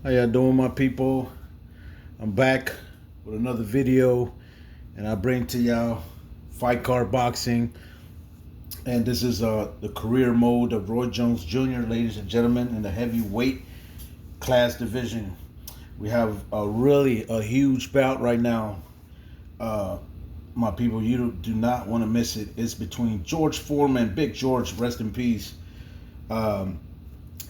How y'all doing, my people? I'm back with another video, and I bring to y'all fight card boxing. And this is the career mode of Roy Jones Jr., ladies and gentlemen, in the heavyweight class division. We have a huge bout right now. My people, you do not want to miss it. It's between George Foreman, Big George, rest in peace.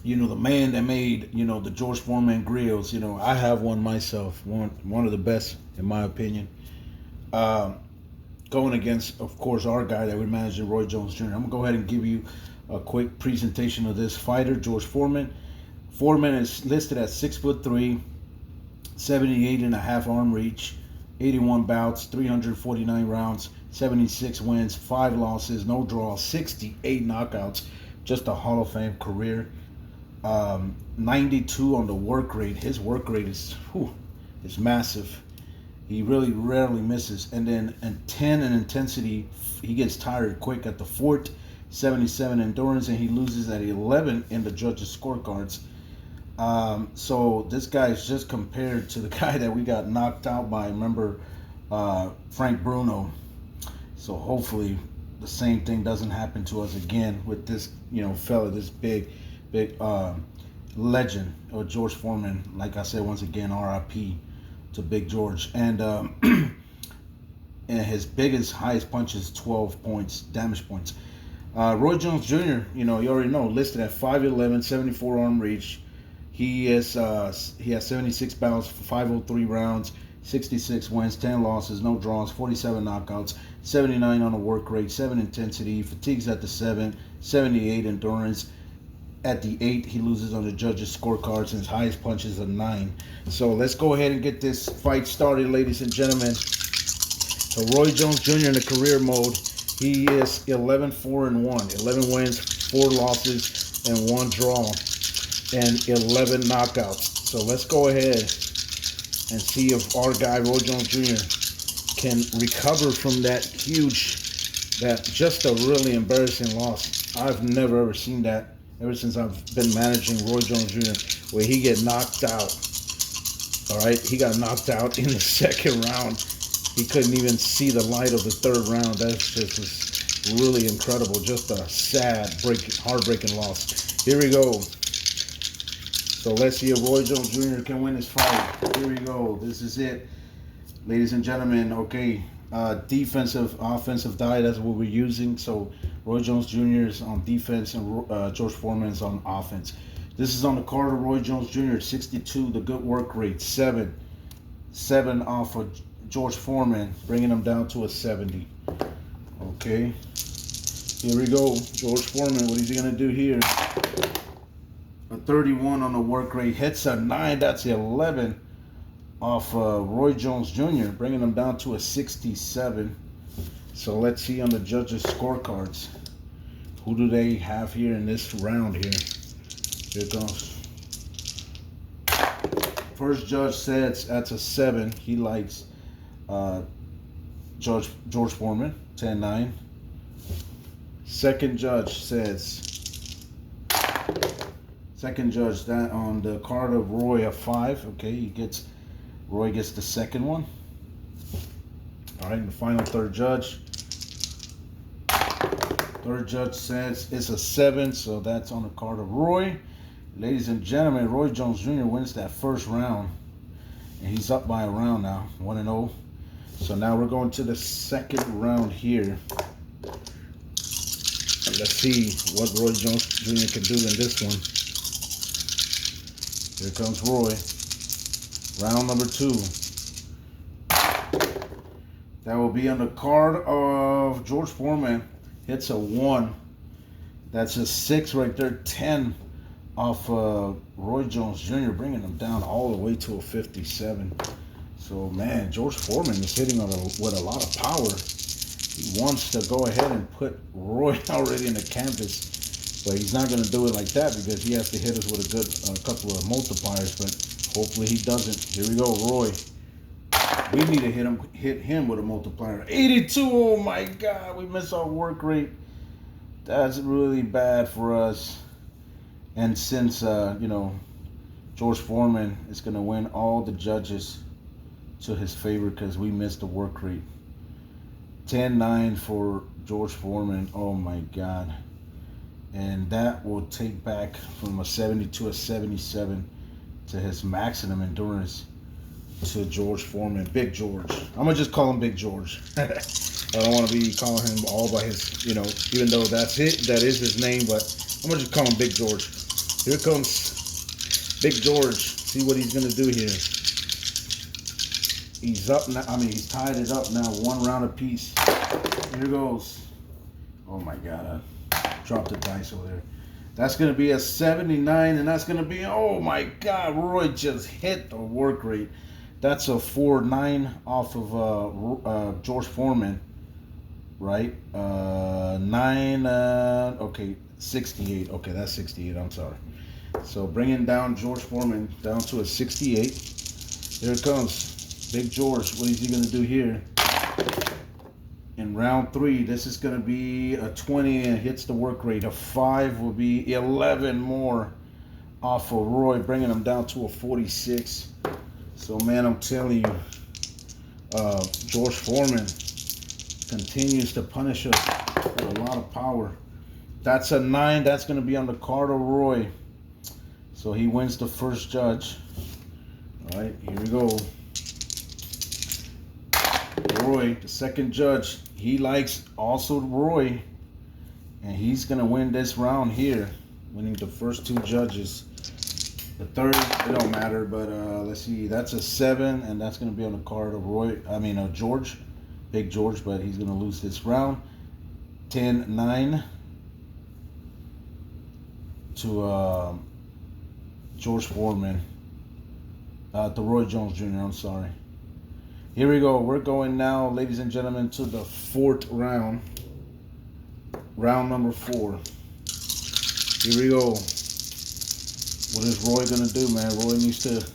The man that made, the George Foreman grills. I have one myself, one of the best in my opinion. Going against, of course, our guy that we managed, Roy Jones Jr. I'm gonna go ahead and give you a quick presentation of this fighter, George Foreman. Foreman is listed at 6'3", 78 and a half arm reach, 81 bouts, 349 rounds, 76 wins, 5 losses, no draws, 68 knockouts. Just a Hall of Fame career. 92 on the work rate. His work rate is massive. He really rarely misses. And then 10 in intensity, he gets tired quick at the fort. 77 endurance, and he loses at 11 in the judges' scorecards. So this guy is just compared to the guy that we got knocked out by. Remember, Frank Bruno. So hopefully the same thing doesn't happen to us again with this, fella, this big legend of George Foreman. Like I said, once again, R.I.P. to Big George. And and his highest punch is 12 points, damage points. Roy Jones Jr., you already know, listed at 5'11", 74 arm reach. He has 76 bouts, 503 rounds, 66 wins, 10 losses, no draws, 47 knockouts, 79 on the work rate, 7 intensity, fatigues at the 7, 78 endurance. At the 8, he loses on the judges' scorecards, and his highest punch is a 9. So let's go ahead and get this fight started, ladies and gentlemen. So Roy Jones Jr. in the career mode, he is 11-4-1, 11 wins, 4 losses, and 1 draw, and 11 knockouts. So let's go ahead and see if our guy Roy Jones Jr. can recover from just a really embarrassing loss. I've never ever seen that ever since I've been managing Roy Jones Jr., where he get knocked out. All right, he got knocked out in the second round. He couldn't even see the light of the third round. That's just really incredible. Just a sad, heartbreaking loss. Here we go. So let's see if Roy Jones Jr. can win this fight. Here we go. This is it, ladies and gentlemen. Okay, defensive, offensive die. That's what we're using. So Roy Jones Jr. is on defense, and George Foreman is on offense. This is on the card of Roy Jones Jr. 62, the good work rate, 7 off of George Foreman, bringing him down to a 70. Okay, here we go. George Foreman, what is he gonna do here? A 31 on the work rate, hits a 9. That's 11 off Roy Jones Jr., bringing him down to a 67. So let's see on the judges' scorecards. Who do they have here in this round here? Here it goes. First judge says that's a 7. He likes George Foreman, 10-9. Second judge that on the card of Roy a 5. Okay, Roy gets the second one. All right, and the final third judge. Third judge says it's a 7, so that's on the card of Roy. Ladies and gentlemen, Roy Jones Jr. wins that first round, and he's up by a round now, 1-0. So now we're going to the second round here. And let's see what Roy Jones Jr. can do in this one. Here comes Roy. Round number 2. That will be on the card of George Foreman. Hits a 1. That's a 6 right there. 10 off Roy Jones Jr., bringing him down all the way to a 57. So, man, George Foreman is hitting with a lot of power. He wants to go ahead and put Roy already in the canvas, but he's not going to do it like that because he has to hit us with a couple of multipliers, but hopefully he doesn't. Here we go, Roy. We need to hit him with a multiplier. 82, oh my God, we missed our work rate. That's really bad for us. And since, George Foreman is going to win all the judges to his favor because we missed the work rate. 10-9 for George Foreman. Oh my God. And that will take back from a 72 a 77 to his maximum endurance to George Foreman. Big George. I'm going to just call him Big George. I don't want to be calling him all by his, even though that is his name, but I'm going to just call him Big George. Here comes Big George. See what he's going to do here. He's up now. He's tied it up now. 1 round apiece. Here goes. Oh my God. I dropped the dice over there. That's going to be a 79, and that's going to be, oh my God, Roy just hit the work rate. That's a 4-9 off of George Foreman, right? 9, okay, 68. Okay, that's 68, I'm sorry. So bringing down George Foreman down to a 68. There it comes. Big George, what is he going to do here? In round 3, this is going to be a 20 and hits the work rate. A 5 will be 11 more off of Roy, bringing him down to a 46. So, man, I'm telling you, George Foreman continues to punish us with a lot of power. That's a 9. That's going to be on the card of Roy. So he wins the first judge. All right, here we go. Roy, the second judge, he likes also Roy, and he's gonna win this round here, winning the first 2 judges. The third, it don't matter, but let's see, that's a 7, and that's gonna be on the card of Roy. George, Big George, but he's gonna lose this round. 10-9 to George Foreman, to Roy Jones Jr. I'm sorry. Here we go. We're going now, ladies and gentlemen, to the 4th round. Round number 4. Here we go. What is Roy going to do, man? Roy needs to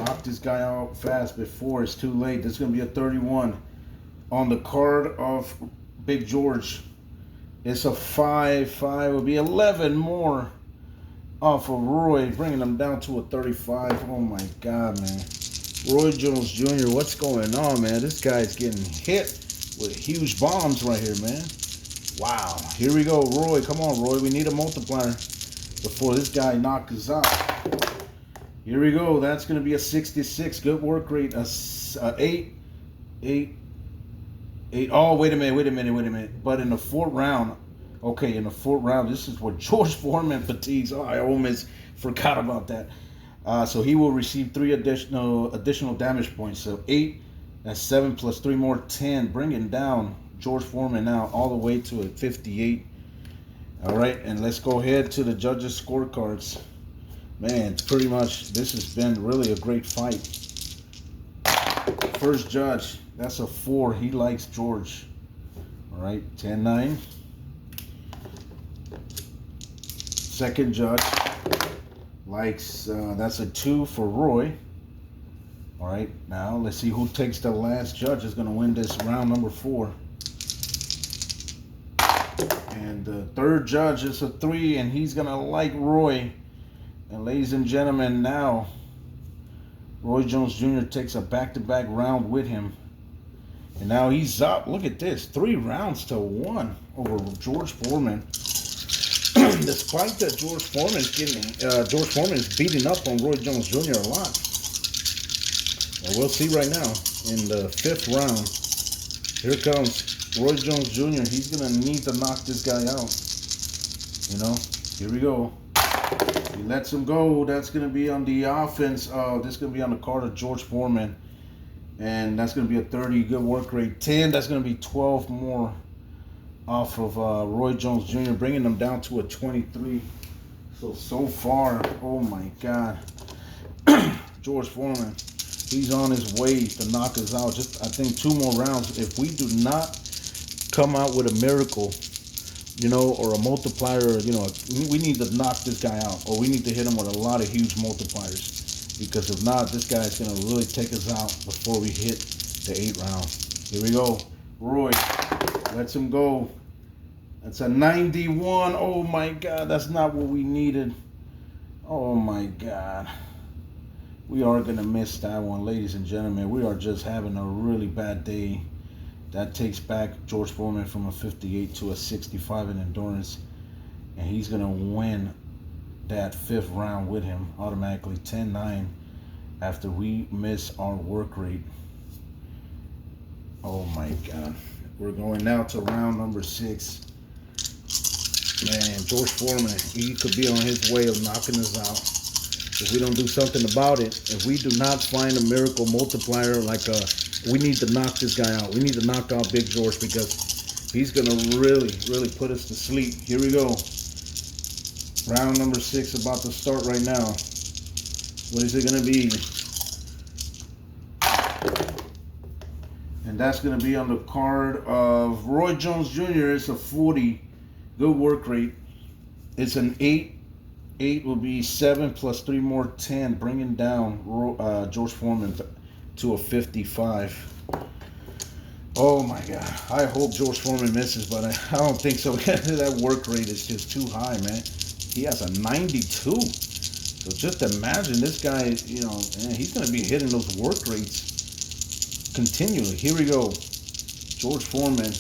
knock this guy out fast before it's too late. This is going to be a 31. On the card of Big George, it's a 5. 5 will be 11 more off of Roy, bringing him down to a 35. Oh, my God, man. Roy Jones Jr., what's going on, man? This guy's getting hit with huge bombs right here, man. Wow. Here we go, Roy. Come on, Roy. We need a multiplier before this guy knocks us out. Here we go. That's going to be a 66. Good work rate. A 8. 8. 8. Oh, wait a minute. But in the 4th round, okay, in the 4th round, this is what George Foreman fatigues. Oh, I almost forgot about that. So he will receive 3 additional damage points. So 8, that's 7 plus 3 more, 10. Bringing down George Foreman now all the way to a 58. All right, and let's go ahead to the judges' scorecards. Man, pretty much this has been really a great fight. First judge, that's a 4. He likes George. All right, 10-9. Second judge likes, that's a 2 for Roy. All right, now let's see who takes the last judge is going to win this round number 4. And the third judge is a 3, and he's going to like Roy. And ladies and gentlemen, now Roy Jones Jr. takes a back-to-back round with him. And now he's up. Look at this, 3 rounds to 1 over George Foreman. Despite that George Foreman is beating up on Roy Jones Jr. a lot. Well, we'll see right now in the 5th round. Here comes Roy Jones Jr. He's gonna need to knock this guy out. Here we go. He lets him go. That's gonna be on the offense. This is gonna be on the card of George Foreman, and that's gonna be a 30. Good work rate. 10. That's gonna be 12 more off of Roy Jones Jr., bringing them down to a 23. So far, oh my God, George Foreman, he's on his way to knock us out. Just, I think, 2 more rounds. If we do not come out with a miracle, or a multiplier, we need to knock this guy out, or we need to hit him with a lot of huge multipliers, because if not, this guy's going to really take us out before we hit the 8th round. Here we go. Roy lets him go. That's a 91. Oh my God, that's not what we needed. Oh my God. We are going to miss that one, ladies and gentlemen. We are just having a really bad day. That takes back George Foreman from a 58 to a 65 in endurance. And he's going to win that 5th round with him automatically 10-9 after we miss our work rate. Oh my God. We're going now to round number 6. Man, George Foreman, he could be on his way of knocking us out. If we don't do something about it, if we do not find a miracle multiplier, we need to knock this guy out. We need to knock out Big George because he's going to really, really put us to sleep. Here we go. Round number 6 about to start right now. What is it going to be? And that's going to be on the card of Roy Jones Jr. It's a 40. Good work rate. It's an 8. 8 will be 7 plus 3 more 10, bringing down George Foreman to a 55. Oh my God. I hope George Foreman misses, but I don't think so. That work rate is just too high, man. He has a 92. So just imagine this guy, man, he's going to be hitting those work rates continually. Here we go. George Foreman.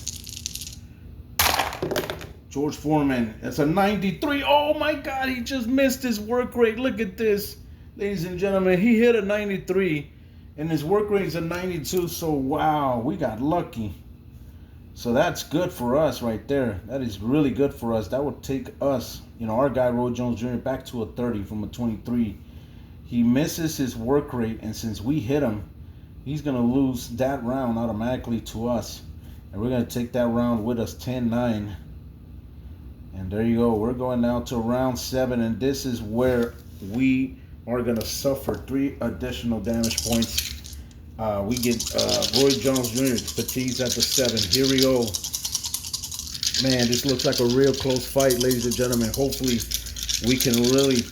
George Foreman, that's a 93. Oh my God, he just missed his work rate. Look at this, ladies and gentlemen. He hit a 93, and his work rate is a 92. So, wow, we got lucky. So that's good for us right there. That is really good for us. That would take us, our guy, Roy Jones Jr., back to a 30 from a 23. He misses his work rate, and since we hit him, he's going to lose that round automatically to us. And we're going to take that round with us 10-9. And there you go. We're going now to round 7, and this is where we are going to suffer 3 additional damage points. We get Roy Jones Jr. fatigues at the 7. Here we go. Man, this looks like a real close fight, ladies and gentlemen. Hopefully, we can really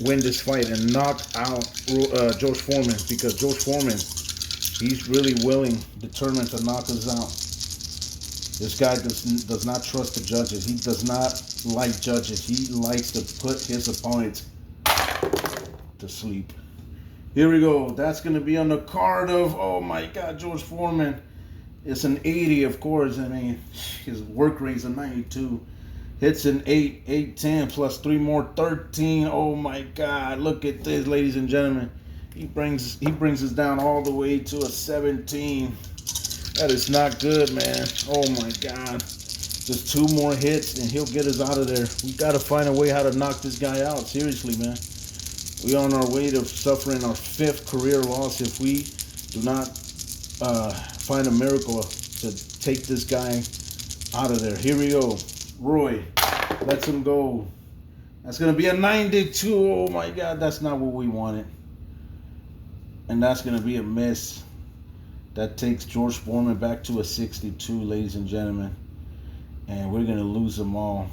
win this fight and knock out George Foreman, because George Foreman, he's really willing, determined to knock us out. This guy does not trust the judges. He does not like judges. He likes to put his opponents to sleep. Here we go. That's going to be on the card of, oh my God, George Foreman. It's an 80, of course. I mean, his work rate is a 92. Hits an 8, 8, 10, plus 3 more, 13. Oh my God. Look at this, ladies and gentlemen. He brings us down all the way to a 17. That is not good, man. Oh my God. Just 2 more hits and he'll get us out of there. We got to find a way how to knock this guy out. Seriously, man. We're on our way to suffering our 5th career loss if we do not find a miracle to take this guy out of there. Here we go. Roy lets him go. That's going to be a 92. Oh my God. That's not what we wanted. And that's going to be a miss. That takes George Foreman back to a 62, ladies and gentlemen. And we're going to lose them all.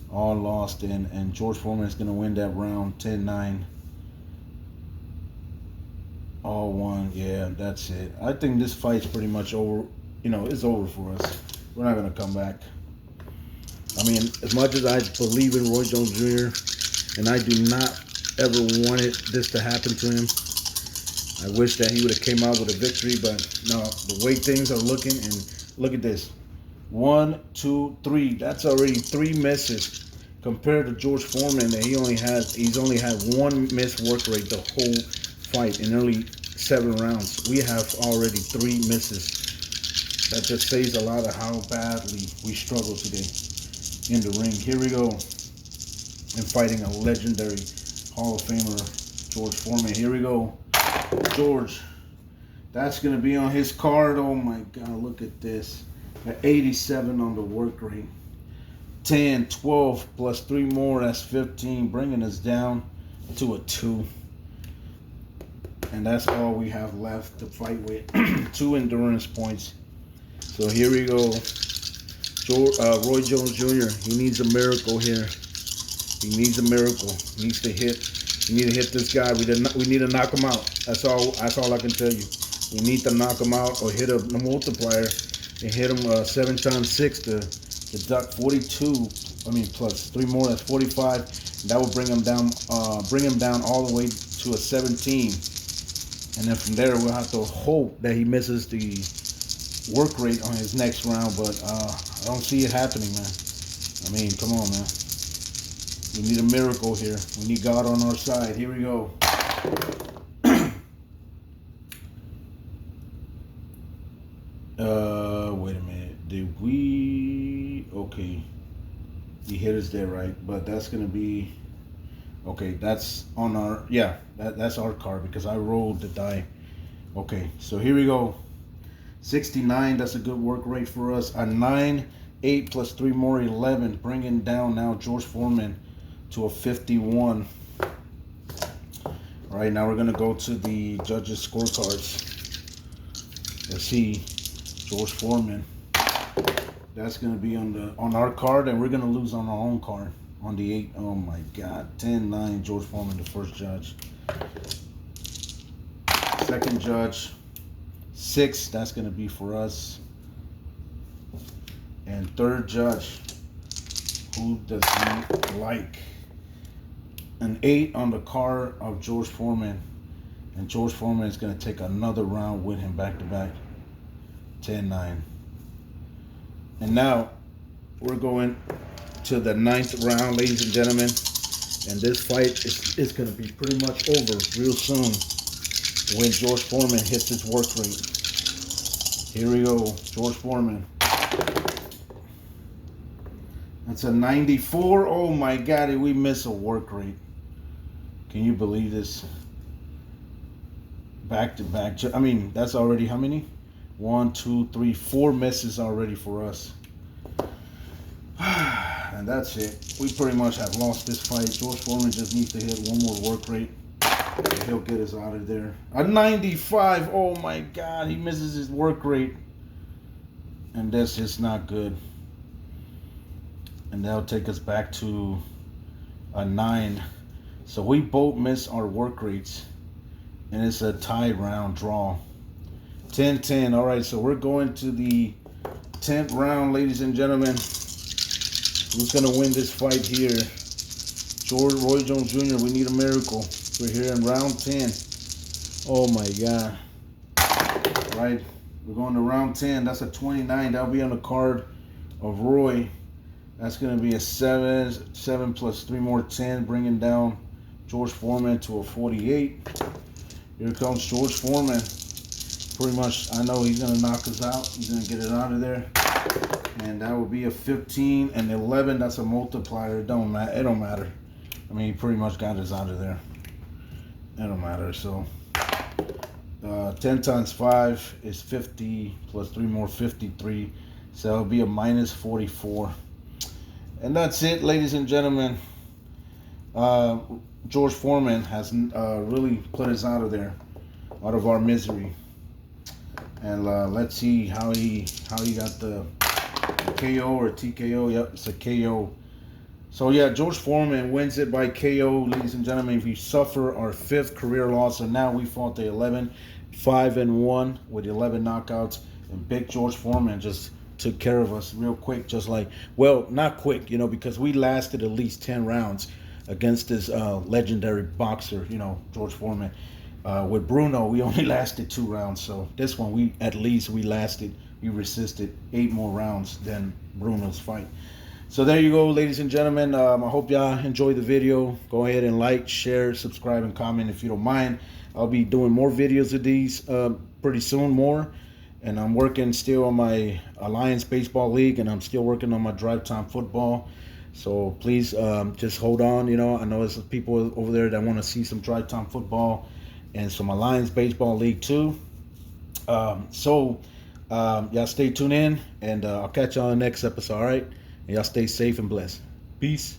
All lost. And George Foreman is going to win that round 10-9. All won. Yeah, that's it. I think this fight's pretty much over. It's over for us. We're not going to come back. I mean, as much as I believe in Roy Jones Jr., and I do not ever wanted this to happen to him, I wish that he would have came out with a victory, but no, the way things are looking, and look at this. 1, 2, 3. That's already 3 misses compared to George Foreman that he's only had 1 missed work rate the whole fight in nearly 7 rounds. We have already 3 misses. That just says a lot of how badly we struggle today in the ring. Here we go. And fighting a legendary Hall of Famer, George Foreman. Here we go. George, that's going to be on his card. Oh my God, look at this. At 87 on the work rate. 10, 12 plus 3 more, that's 15, bringing us down to a 2. And that's all we have left to fight with. 2 endurance points. So here we go. Roy Jones Jr., he needs a miracle here. He needs a miracle. He needs to hit. We need to hit this guy. We need to knock him out. That's all I can tell you. We need to knock him out or hit a multiplier and hit him 7 times 6 to deduct 42. I mean, plus 3 more, that's 45. That will bring him down. Bring him down all the way to a 17. And then from there, we'll have to hope that he misses the work rate on his next round. But I don't see it happening, man. I mean, come on, man. We need a miracle here. We need God on our side. Here we go. Wait a minute. Did we? Okay. He hit us there, right? But that's going to be... Okay, that's on our... Yeah, that's our card because I rolled the die. Okay, so here we go. 69, that's a good work rate for us. A 9, 8 plus 3 more, 11. Bringing down now George Foreman to a 51. All right, now we're going to go to the judges' scorecards. Let's see. George Foreman. That's going to be on our card, and we're going to lose on our own card on the 8. Oh my God. 10-9, George Foreman, the first judge. Second judge, 6. That's going to be for us. And third judge, who does he like? An 8 on the card of George Foreman. And George Foreman is going to take another round with him back to back. 10-9. And now we're going to the 9th round, ladies and gentlemen. And this fight is going to be pretty much over real soon when George Foreman hits his work rate. Here we go, George Foreman. That's a 94. Oh my God, did we miss a work rate? Can you believe this? Back to back. I mean, that's already how many? 1, 2, 3, 4 misses already for us. And that's it. We pretty much have lost this fight. George Foreman just needs to hit one more work rate. And he'll get us out of there. A 95. Oh my God. He misses his work rate. And that's just not good. And that'll take us back to a 9. So we both miss our work rates. And it's a tie round draw. 10-10. All right, so we're going to the 10th round, ladies and gentlemen. Who's going to win this fight here? Roy Jones Jr., we need a miracle. We're here in round 10. Oh, my God. All right, we're going to round 10. That's a 29. That'll be on the card of Roy. That's going to be a 7 plus 3 more, 10, bringing down George Foreman to a 48. Here comes George Foreman. Pretty much, I know he's going to knock us out. He's going to get it out of there. And that will be a 15 and 11. That's a multiplier. It don't matter. I mean, he pretty much got us out of there. It don't matter. So, 10 times 5 is 50 plus 3 more, 53. So it'll be a minus 44. And that's it, ladies and gentlemen. George Foreman has really put us out of there, out of our misery. And let's see how he got the KO or TKO. Yep, it's a KO. So yeah, George Foreman wins it by KO, ladies and gentlemen. We suffer our 5th career loss, and now we fought the 11, 5-1 with 11 knockouts. And big George Foreman just took care of us real quick, just like, well, not quick, because we lasted at least 10 rounds against this legendary boxer, George Foreman. With Bruno, we only lasted 2 rounds. So this one, we resisted 8 more rounds than Bruno's fight. So there you go, ladies and gentlemen. I hope y'all enjoyed the video. Go ahead and like, share, subscribe, and comment if you don't mind. I'll be doing more videos of these pretty soon, more. And I'm working still on my Alliance Baseball League, and I'm still working on my Drive Time Football. So please just hold on. I know there's people over there that want to see some Drive Time Football and some Alliance Baseball League too. Y'all stay tuned in, and I'll catch y'all on the next episode, all right? And y'all stay safe and blessed. Peace.